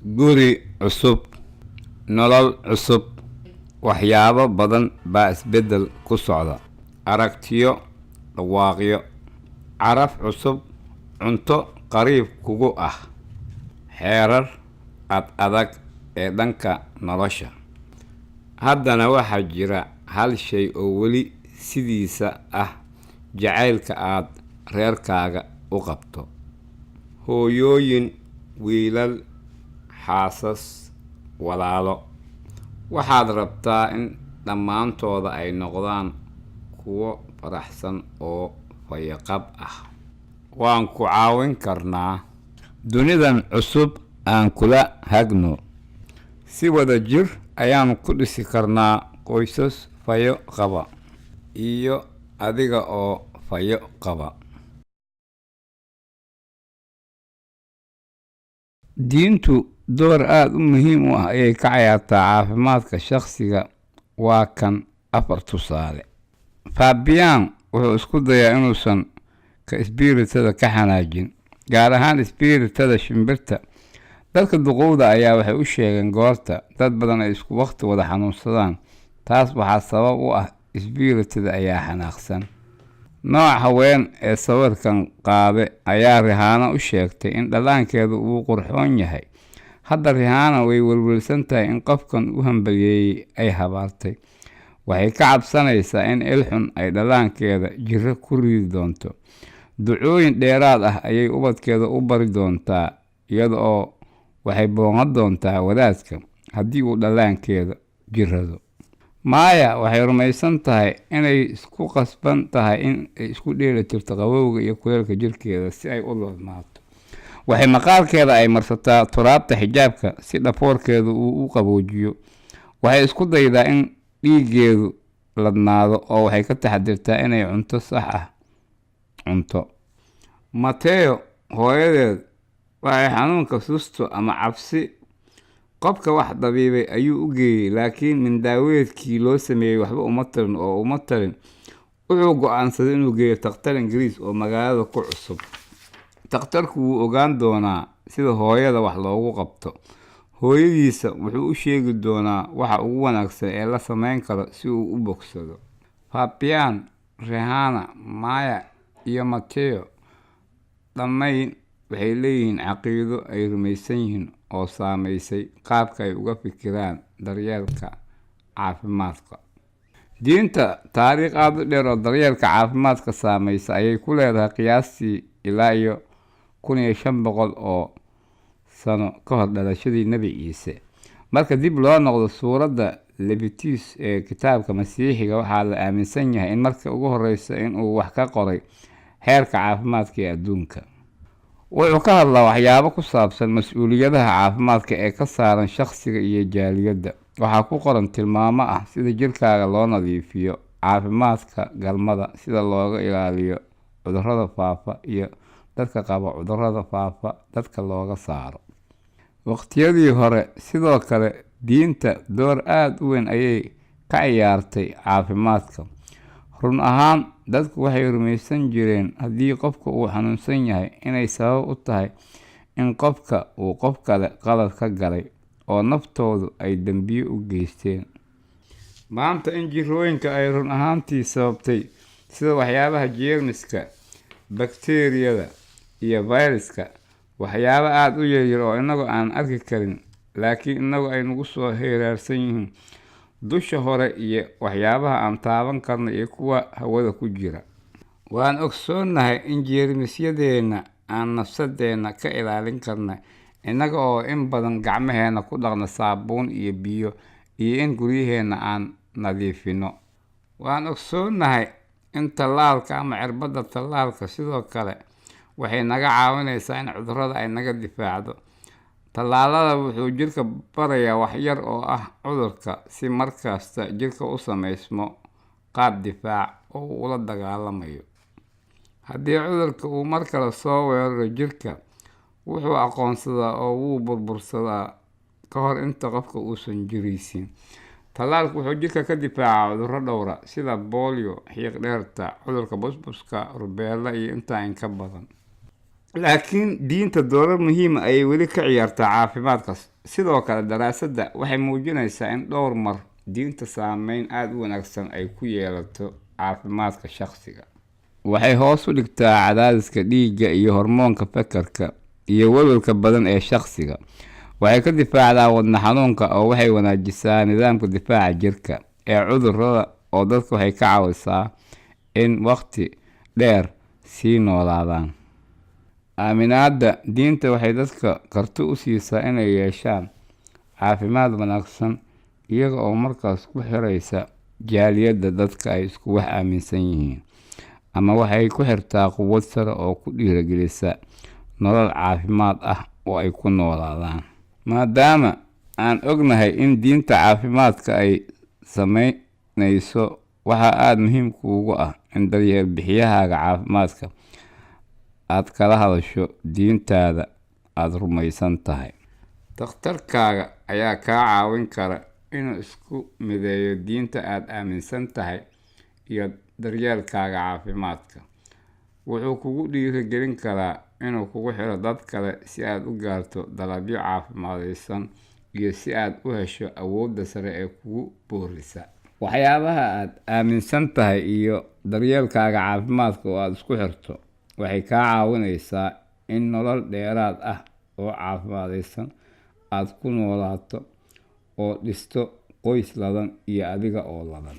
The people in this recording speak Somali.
guri cusub, nolol cusub. waxyaabo badan baa isbeddel ku socda. aragtiyo, dhawaaqyo, caraf cusub, cunto qariib kugu ah, xeerar ad adag ee dhanka nolosha. haddana waxaa jira hal shay oo weli sidiisa ah: jacaylka aad reerkaaga u qabto. hooyooyin, wiilal, xaasas, walaalo, waxaad rabtaa in dhammaantooda ay noqdaan kuwo faraxsan oo fayaqab ah. waan ku caawin karnaa. dunidan cusub aan kula hagno. si wada jir ayaan ku dhisi karnaa qoysas fayo qaba iyo adiga oo fayo qaba. diintu door aada u muhiim u ah ayay ka ciyaartaa caafimaadka shakhsiga. waa kan 4 tusaale. Fabian wuxuu isku dayaa inuusan ka isbiiritada ka xanaajin, gaar ahaan isbiiritada shimbirta. dadka duqowda ayaa waxay u sheegeen goorta dad badan ay isku waqti wada xanuunsadaan. taas waxaa sabab u ah isbiiritada ayaa xanaaqsan. nooc haween ee sawirkan qaade ayaa Rihanna u sheegtay in dhalaankeedu uu qurxoon yahay. hadda Rihanna way welwelsan tahay in qofkan u hambalyeeyay ay habaartay. waxay ka cabsanaysaa in ilxun ay dhalaankeeda jiro ku ridi doonto. ducooyin dheeraad ah ayay ubadkeeda u bari doontaa, iyada oo waxay booqan doontaa wadaadka haddii uu dhalaankeeda jirado. Maya waxay rumaysan tahay inay isku qasban tahay in ay isku dheelitirto qabowga iyo kulaylka jirkeeda si ay u ladnaato. waxay maqaarkeeda ay marsataa turaabta xijaabka si dhafoorkeedu uu u qaboojiyo. waxay isku daydaa in dhiiggeedu ladnaado oo waxay ka taxadirtaa inay cunto sax ah cunto. Mateo, hooyadeed, waxay xanuunka susto ama cabsi qofka wax dabiibay ayuu u geeyey, laakiin mindaaweedkii loo sameeyey waxba uma tarin. wuxuu go'aansaday inuu geeyo takhtar Ingiriis oo magaalada ku cusub. takhtarku wuu ogaan doonaa sida hooyada wax loogu qabto. hooyadiisa wuxuu u sheegi doonaa waxa ugu wanaagsan ee la samayn karo si uu u bogsado. Fabian, Rihanna, Maya iyo Mateo dhammayn waxay leeyihiin caqiido ay rumaysan yihiin oo saameysay qaabka ay uga fikiraan daryeelka caafimaadka. diinta taariikh aad u dheer oo daryeelka caafimaadka saameysa ayay ku leedahay qiyaastii ilaa iyo 1500 oo sano ka hor dhalashadii nebi ciise. marka dib loo noqdo suuradda Leviticus ee kitaabka masiixiga, waxaa la aaminsan yahay in marka ugu horeysa inuu wax ka qoray heerka caafimaadka ee adduunka. wuxuu ka hadlaa waxyaabo ku saabsan mas-uuliyadaha caafimaadka ee ka saaran shakhsiga iyo jaaliyadda. waxaa ku qoran tilmaamo ah sida jirkaaga loo nadiifiyo, caafimaadka galmada, sida looga ilaaliyo cudurrada faafa, iyo dadka qaba cudurrada faafa dadka looga saaro. waqtiyadii hore sidoo kale diinta door aada u weyn ayay ka ciyaartay caafimaadka. run ahaan dadku waxay rumaysan jireen haddii qofka uu xanuunsan yahay inay sabab u tahay in qofka uu qof kale qalad ka galay oo naftoodu ay dambiyo u geysteen. maanta in jirooyinka ay run ahaantii sababtay sida waxyaabaha jeermiska, bakteeriyada iyo fayraska, waxyaabo aada u yaryar oo inagu aan arki karin laakiin inagu ay nagu soo heeraarsan yihiin dusha hore, iyo waxyaabaha aan taaban karna iyo kuwa hawada ku jira. waan ogsoonnahay in jeermisyadeena aan nafsadeenna ka ilaalin karna inaga oo in badan gacmaheena ku dhaqna saabuun iyo biyo, iyo in guryaheena aan nadiifino. waan ogsoonnahay in tallaalka ama cirbadda tallaalka sidoo kale waxay naga caawinaysaa in cudurrada ay naga difaacdo. tallaalada wuxuu jirka barayaa wax yar oo ah cudurka si markasta jirka u sameysmo qaab difaac oo uu ula dagaalamayo. haddii cudurka uu mar kale soo weeraro jirka, wuxuu aqoonsadaa oo wuu burbursadaa ka hor inta qofka uusan jiraysin. tallaalku wuxuu jirka ka difaacaa cudurro dhowra sida bolio, xiiq dheerta, cudurka busbuska, rubeela iyo intaa in ka badan. laakiin diinta doorar muhiima ayay weli ka ciyaartaa caafimaadkaas. sidoo kale daraasadda waxay muujinaysaa in dhowr mar diinta saameyn aada u wanaagsan ay ku yeelato caafimaadka shaqsiga. waxay hoos u dhigtaa cadaadiska dhiigga iyo hormoonka fakarka iyo welwelka badan ee shaqsiga. waxay ka difaacdaa wadna xanuunka oo waxay wanaajisaa nidaamka difaaca jirka ee cudurrada oo dadka waxay ka caawisaa in waqti dheer sii noolaadaan. aaminaadda diinta waxay dadka karti u siisaa inay yeeshaan caafimaad wanaagsan iyaga oo markaas ku xiraysa jaaliyadda dadka ay isku wax aaminsan yihiin, ama waxay ku xirtaa quwad sare oo ku dhiirigelisa nolol caafimaad ah oo ay ku noolaadaan. maadaama aan ognahay in diinta caafimaadka ay sameynayso, waxaa aada muhiim kuugu ah in daryeel bixiyahaaga caafimaadka aad kala hadasho diintaada aada rumaysan tahay. dhakhtarkaaga ayaa kaa caawin kara inuu isku mideeyo diinta aad aaminsan tahay iyo daryeelkaaga caafimaadka. wuxuu kugu dhiirigelin karaa inuu kugu xiro dad kale si aad u gaarto dalabyo caafimaadaysan iyo si aad u hesho awoodda sare ee kugu boorisa. waxyaabaha aad aaminsan tahay iyo daryeelkaaga caafimaadka oo aad isku xirto waxay kaa caawinaysaa in nolol dheeraad ah oo caafimaadaysan aad ku noolaato oo dhisto qoys ladan iyo adiga oo ladan.